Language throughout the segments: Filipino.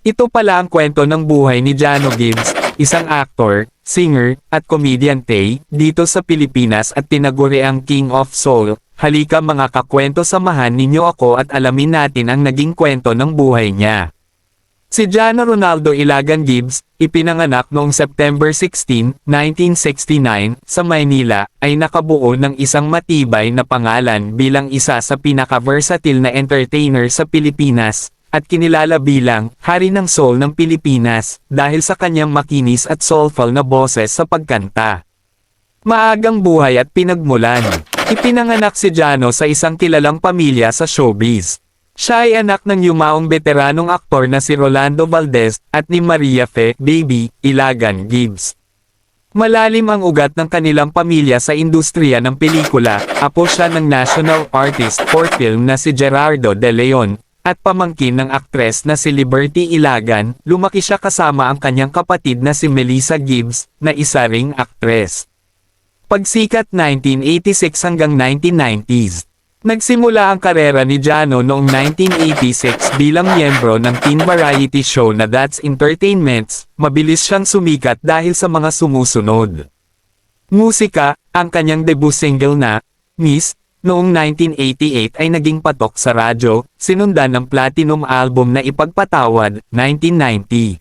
Ito pala ang kwento ng buhay ni Jano Gibbs, isang actor, singer, at komedyante, dito sa Pilipinas at tinaguri ang King of Soul. Halika mga kakwento, samahan ninyo ako at alamin natin ang naging kwento ng buhay niya. Si Jano Ronaldo Ilagan Gibbs, ipinanganak noong September 16, 1969, sa Maynila, ay nakabuo ng isang matibay na pangalan bilang isa sa pinaka-versatile na entertainer sa Pilipinas, at kinilala bilang Hari ng Soul ng Pilipinas, dahil sa kanyang makinis at soulful na boses sa pagkanta. Maagang buhay at pinagmulan. Ipinanganak si Jano sa isang kilalang pamilya sa showbiz. Siya ay anak ng yumaong veteranong aktor na si Rolando Valdez, at ni Maria Fe "Baby" Ilagan Gibbs. Malalim ang ugat ng kanilang pamilya sa industriya ng pelikula. Apo siya ng national artist for film na si Gerardo De Leon, at pamangkin ng aktres na si Liberty Ilagan. Lumaki siya kasama ang kanyang kapatid na si Melissa Gibbs, na isa ring aktres. Pagsikat 1986 hanggang 1990s. Nagsimula ang karera ni Jano noong 1986 bilang miyembro ng teen variety show na That's Entertainment's. Mabilis siyang sumikat dahil sa mga sumusunod. Musika, ang kanyang debut single na Miss, noong 1988 ay naging patok sa radyo, sinundan ng platinum album na Ipagpatawad, 1990.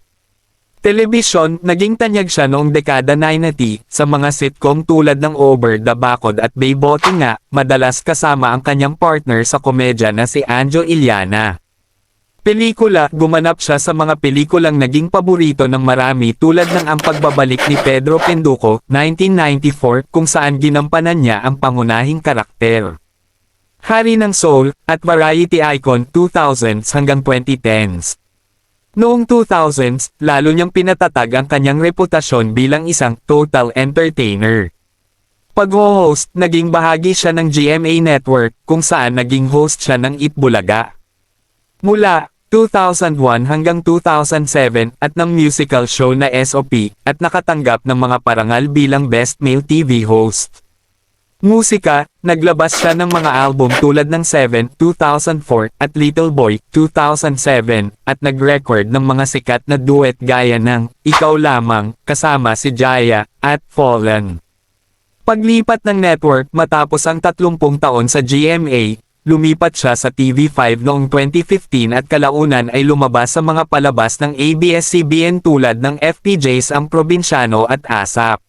Telebisyon, naging tanyag siya noong dekada 90 sa mga sitcom tulad ng Over the Bacod at Baybote Nga, madalas kasama ang kanyang partner sa komedya na si Anjo Iliana. Pelikula, gumanap siya sa mga pelikulang naging paborito ng marami tulad ng Ang Pagbabalik ni Pedro Penduko, 1994, kung saan ginampanan niya ang pangunahing karakter. Hari ng Soul, at Variety Icon 2000s hanggang 2010s. Noong 2000s, lalo niyang pinatatag ang kanyang reputasyon bilang isang total entertainer. Pag-host, naging bahagi siya ng GMA Network, kung saan naging host siya ng Itbulaga. Mula 2001 hanggang 2007 at ng musical show na SOP, at nakatanggap ng mga parangal bilang Best Male TV Host. Musika, naglabas siya ng mga album tulad ng 7, 2004, at Little Boy, 2007, at nag-record ng mga sikat na duet gaya ng Ikaw Lamang, kasama si Jaya, at Fallen. Paglipat ng network matapos ang 30 taon sa GMA, lumipat siya sa TV5 noong 2015 at kalaunan ay lumabas sa mga palabas ng ABS-CBN tulad ng FPJs Ang Probinsyano at ASAP.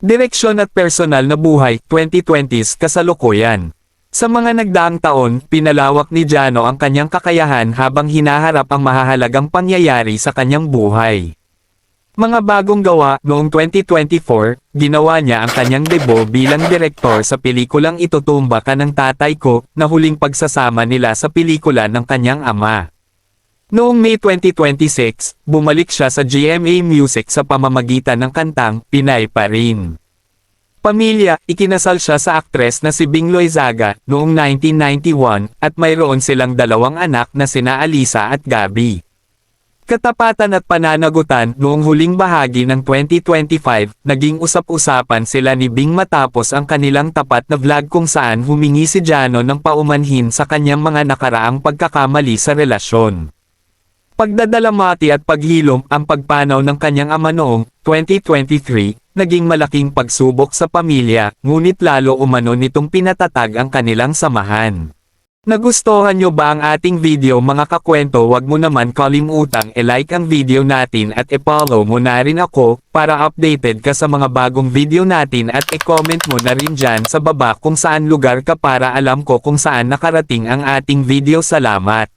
Direksyon at personal na buhay, 2020s kasalukuyan. Sa mga nagdaang taon, pinalawak ni Jano ang kanyang kakayahan habang hinaharap ang mahahalagang pangyayari sa kanyang buhay. Mga bagong gawa, noong 2024, ginawa niya ang kanyang debut bilang direktor sa pelikulang Itutumba Ka ng Tatay Ko, na huling pagsasama nila sa pelikula ng kanyang ama. Noong May 2026, bumalik siya sa GMA Music sa pamamagitan ng kantang Pinay Pa Rin. Pamilya, ikinasal siya sa aktres na si Bing Loizaga noong 1991 at mayroon silang dalawang anak na sina Alisa at Gabi. Katapatan at pananagutan, noong huling bahagi ng 2025, naging usap-usapan sila ni Bing matapos ang kanilang tapat na vlog kung saan humingi si Jano ng paumanhin sa kanyang mga nakaraang pagkakamali sa relasyon. Pagdadalamati at paghilom, ang pagpanaw ng kanyang ama noong 2023, naging malaking pagsubok sa pamilya, ngunit lalo umano nitong pinatatag ang kanilang samahan. Nagustuhan nyo ba ang ating video mga kakwento? Wag mo naman kalimutang i-like ang video natin at i-follow mo na rin ako, para updated ka sa mga bagong video natin at i-comment mo na rin dyan sa baba kung saan lugar ka para alam ko kung saan nakarating ang ating video. Salamat!